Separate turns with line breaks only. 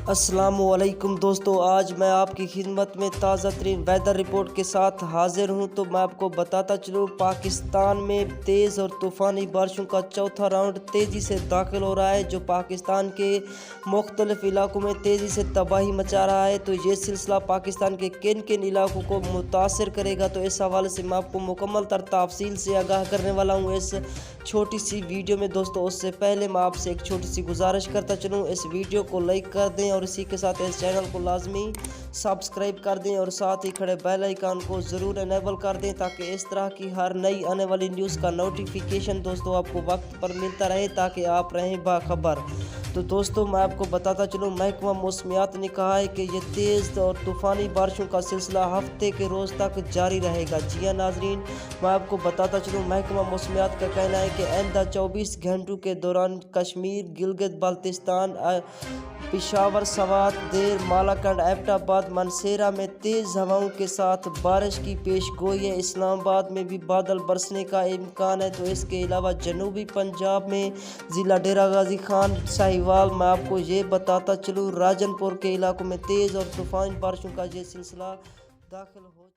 السلام علیکم دوستو، آج میں آپ کی خدمت میں تازہ ترین ویدر رپورٹ کے ساتھ حاضر ہوں۔ تو میں آپ کو بتاتا چلوں، پاکستان میں تیز اور طوفانی بارشوں کا چوتھا راؤنڈ تیزی سے داخل ہو رہا ہے، جو پاکستان کے مختلف علاقوں میں تیزی سے تباہی مچا رہا ہے۔ تو یہ سلسلہ پاکستان کے کن کن علاقوں کو متاثر کرے گا، تو اس حوالے سے میں آپ کو مکمل تفصیل سے آگاہ کرنے والا ہوں اس چھوٹی سی ویڈیو میں۔ دوستو، اس سے پہلے میں آپ سے ایک چھوٹی سی گزارش کرتا چلوں، اس ویڈیو کو لائک کر دیں اور اسی کے ساتھ اس چینل کو لازمی سبسکرائب کر دیں اور ساتھ ہی کھڑے بیل آئیکن کو ضرور انیبل کر دیں، تاکہ اس طرح کی ہر نئی آنے والی نیوز کا نوٹیفیکیشن دوستو آپ کو وقت پر ملتا رہے، تاکہ آپ رہیں باخبر۔ تو دوستو، میں آپ کو بتاتا چلوں، محکمہ موسمیات نے کہا ہے کہ یہ تیز اور طوفانی بارشوں کا سلسلہ ہفتے کے روز تک جاری رہے گا۔ جی ہاں ناظرین، میں آپ کو بتاتا چلوں، محکمہ موسمیات کا کہنا ہے کہ آئندہ 24 گھنٹوں کے دوران کشمیر، گلگت بلتستان، پشاور، سوات، دیر، مالاکنڈ، ایبٹ آباد، منسیرہ میں تیز ہواؤں کے ساتھ بارش کی پیش گوئی ہے۔ اسلام آباد میں بھی بادل برسنے کا امکان ہے۔ تو اس کے علاوہ جنوبی پنجاب میں ضلع ڈیرہ غازی خان، ساہیوال، میں آپ کو یہ بتاتا چلوں، راجن پور کے علاقوں میں تیز اور طوفانی بارشوں کا یہ سلسلہ داخل ہو